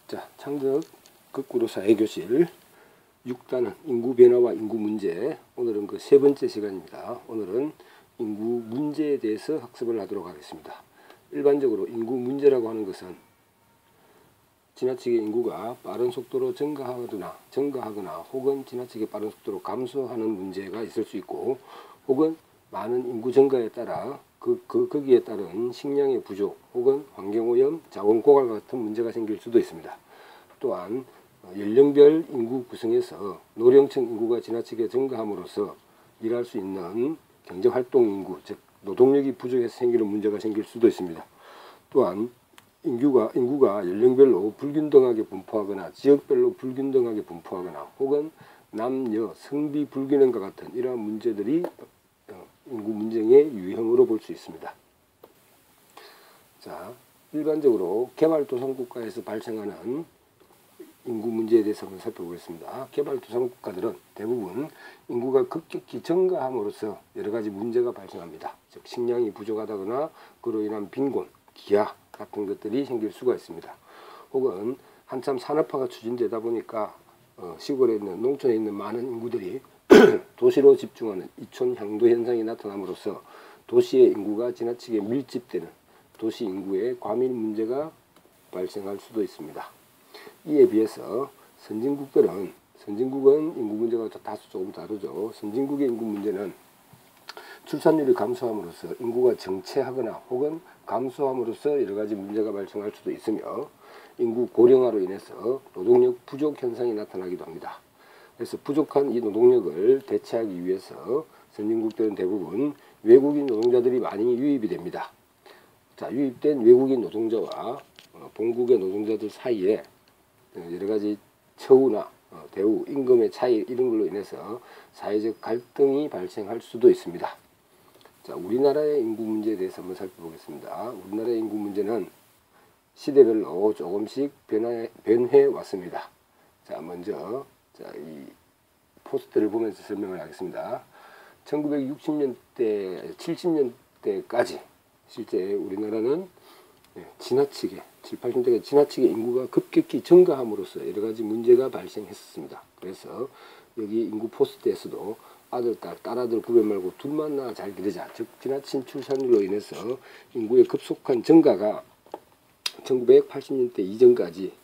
자, 창덕 거꾸로 사회교실 6단은 인구 변화와 인구 문제. 오늘은 그 세 번째 시간입니다. 오늘은 인구 문제에 대해서 학습을 하도록 하겠습니다. 일반적으로 인구 문제라고 하는 것은 지나치게 인구가 빠른 속도로 증가하거나 혹은 지나치게 빠른 속도로 감소하는 문제가 있을 수 있고, 혹은 많은 인구 증가에 따라 거기에 따른 식량의 부족 혹은 환경오염, 자원고갈 같은 문제가 생길 수도 있습니다. 또한 연령별 인구 구성에서 노령층 인구가 지나치게 증가함으로써 일할 수 있는 경제활동 인구, 즉 노동력이 부족해서 생기는 문제가 생길 수도 있습니다. 또한 인구가 연령별로 불균등하게 분포하거나 지역별로 불균등하게 분포하거나 혹은 남녀 성비 불균형과 같은 이러한 문제들이 인구 문제의 유형으로 볼 수 있습니다. 자, 일반적으로 개발도상국가에서 발생하는 인구 문제에 대해서 한번 살펴보겠습니다. 개발도상국가들은 대부분 인구가 급격히 증가함으로써 여러 가지 문제가 발생합니다. 즉 식량이 부족하다거나 그로 인한 빈곤, 기아 같은 것들이 생길 수가 있습니다. 혹은 한참 산업화가 추진되다 보니까 시골에 있는 농촌에 있는 많은 인구들이 도시로 집중하는 이촌 향도 현상이 나타남으로써 도시의 인구가 지나치게 밀집되는 도시 인구의 과밀 문제가 발생할 수도 있습니다. 이에 비해서 선진국은 인구 문제가 다소 조금 다르죠. 선진국의 인구 문제는 출산율이 감소함으로써 인구가 정체하거나 혹은 감소함으로써 여러 가지 문제가 발생할 수도 있으며, 인구 고령화로 인해서 노동력 부족 현상이 나타나기도 합니다. 그래서 부족한 이 노동력을 대체하기 위해서 선진국들은 대부분 외국인 노동자들이 많이 유입이 됩니다. 자, 유입된 외국인 노동자와 본국의 노동자들 사이에 여러 가지 처우나 대우, 임금의 차이 이런 걸로 인해서 사회적 갈등이 발생할 수도 있습니다. 자, 우리나라의 인구 문제에 대해서 한번 살펴보겠습니다. 우리나라의 인구 문제는 시대별로 조금씩 변해 왔습니다. 자, 먼저 이 포스트를 보면서 설명을 하겠습니다. 1960년대, 70년대까지 실제 우리나라는 지나치게 7, 80년대가 지나치게 인구가 급격히 증가함으로써 여러 가지 문제가 발생했습니다. 그래서 여기 인구 포스트에서도 아들, 딸아들 구별 말고 둘만 낳아 잘 기르자, 즉 지나친 출산율로 인해서 인구의 급속한 증가가 1980년대 이전까지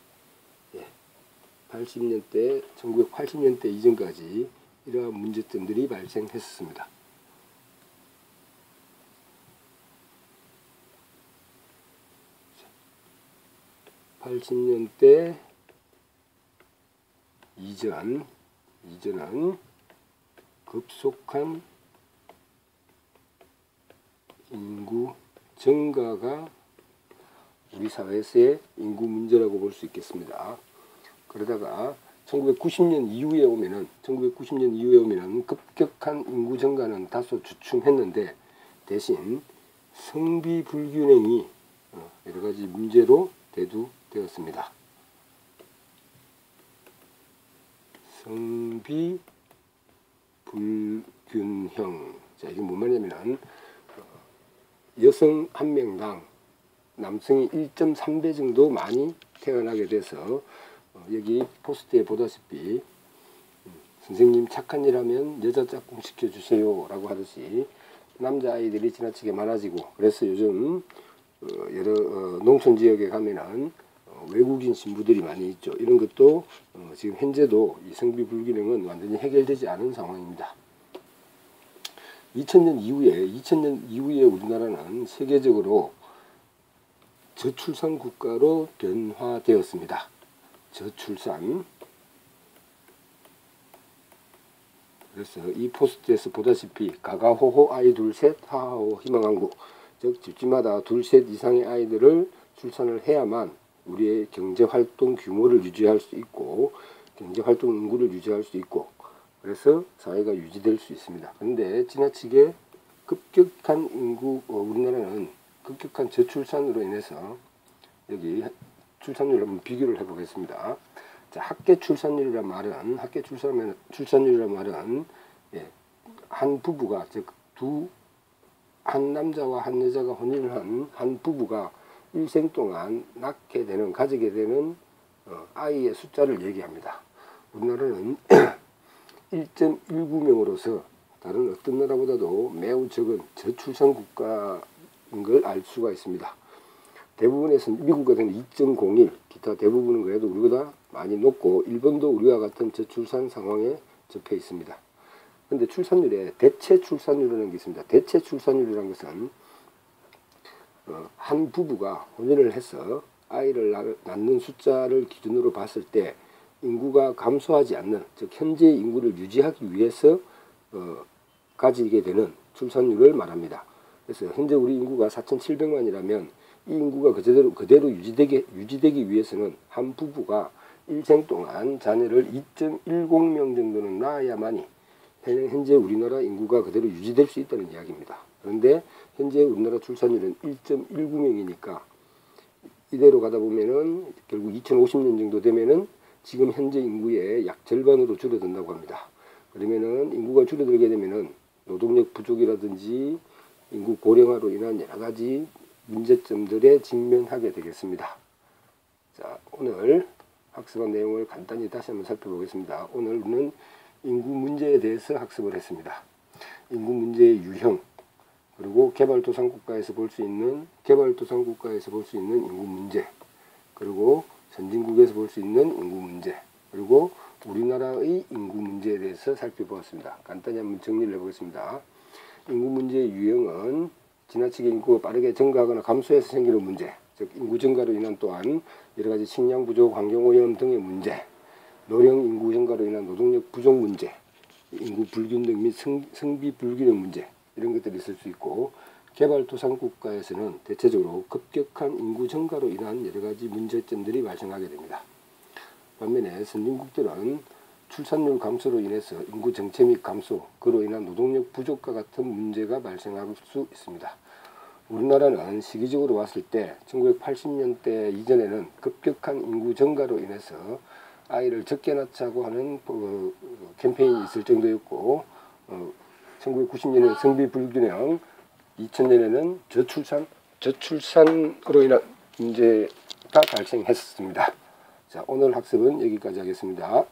1980년대 이전까지 이러한 문제점들이 발생했습니다. (80년대) 이전은 급속한 인구 증가가 우리 사회에서의 인구 문제라고 볼 수 있겠습니다. 그러다가 1990년 이후에 오면은 급격한 인구 증가는 다소 주춤했는데, 대신 성비 불균형이 여러 가지 문제로 대두되었습니다. 성비 불균형. 자, 이게 뭔 말이냐면 여성 한 명당 남성이 1.3배 정도 많이 태어나게 돼서 여기 포스트에 보다시피 선생님 착한 일 하면 여자 짝꿍 시켜주세요 라고 하듯이 남자아이들이 지나치게 많아지고, 그래서 요즘 여러 농촌 지역에 가면은 외국인 신부들이 많이 있죠. 이런 것도 지금 현재도 이 성비 불균형은 완전히 해결되지 않은 상황입니다. 2000년 이후에 우리나라는 세계적으로 저출산 국가로 변화되었습니다. 저출산. 그래서 이 포스트에서 보다시피 가가호호 아이 둘셋 하하호 희망한국, 즉 집집마다 둘셋 이상의 아이들을 출산을 해야만 우리의 경제활동 규모를 유지할 수 있고 경제활동 인구를 유지할 수 있고, 그래서 사회가 유지될 수 있습니다. 그런데 지나치게 급격한 우리나라는 급격한 저출산으로 인해서 여기 출산율 한번 비교를 해보겠습니다. 자, 학계 출산율이란 말은 한 부부가, 즉 한 남자와 한 여자가 혼인을 한 부부가 일생 동안 가지게 되는 아이의 숫자를 얘기합니다. 우리나라는 1.19명으로서 다른 어떤 나라보다도 매우 적은 저출산 국가인 걸 알 수가 있습니다. 대부분에서는 미국 같은 2.01, 기타 대부분은 그래도 우리보다 많이 높고 일본도 우리와 같은 저출산 상황에 접해 있습니다. 그런데 출산율에 대체 출산율이라는 게 있습니다. 대체 출산율이라는 것은 한 부부가 혼인을 해서 아이를 낳는 숫자를 기준으로 봤을 때 인구가 감소하지 않는, 즉 현재 인구를 유지하기 위해서 가지게 되는 출산율을 말합니다. 그래서 현재 우리 인구가 4,700만이라면 이 인구가 그대로 유지되기 위해서는 한 부부가 일생 동안 자녀를 2.10명 정도는 낳아야만이 현재 우리나라 인구가 그대로 유지될 수 있다는 이야기입니다. 그런데 현재 우리나라 출산율은 1.19명이니까 이대로 가다 보면은 결국 2050년 정도 되면은 지금 현재 인구의 약 절반으로 줄어든다고 합니다. 그러면은 인구가 줄어들게 되면은 노동력 부족이라든지 인구 고령화로 인한 여러 가지 문제점들에 직면하게 되겠습니다. 자, 오늘 학습한 내용을 간단히 다시 한번 살펴보겠습니다. 오늘 우리는 인구 문제에 대해서 학습을 했습니다. 인구 문제의 유형, 그리고 개발도상국가에서 볼 수 있는 인구 문제, 그리고 선진국에서 볼 수 있는 인구 문제, 그리고 우리나라의 인구 문제에 대해서 살펴보았습니다. 간단히 한번 정리를 해보겠습니다. 인구 문제의 유형은 지나치게 인구가 빠르게 증가하거나 감소해서 생기는 문제, 즉 인구 증가로 인한 또한 여러 가지 식량 부족, 환경 오염 등의 문제, 노령 인구 증가로 인한 노동력 부족 문제, 인구 불균등 및 성비 불균형 문제, 이런 것들이 있을 수 있고, 개발도상국가에서는 대체적으로 급격한 인구 증가로 인한 여러 가지 문제점들이 발생하게 됩니다. 반면에 선진국들은 출산율 감소로 인해서 인구 정체 및 감소, 그로 인한 노동력 부족과 같은 문제가 발생할 수 있습니다. 우리나라는 시기적으로 봤을 때 1980년대 이전에는 급격한 인구 증가로 인해서 아이를 적게 낳자고 하는 캠페인이 있을 정도였고, 1990년에는 성비 불균형, 2000년에는 저출산으로 인한 문제가 발생했습니다. 자, 오늘 학습은 여기까지 하겠습니다.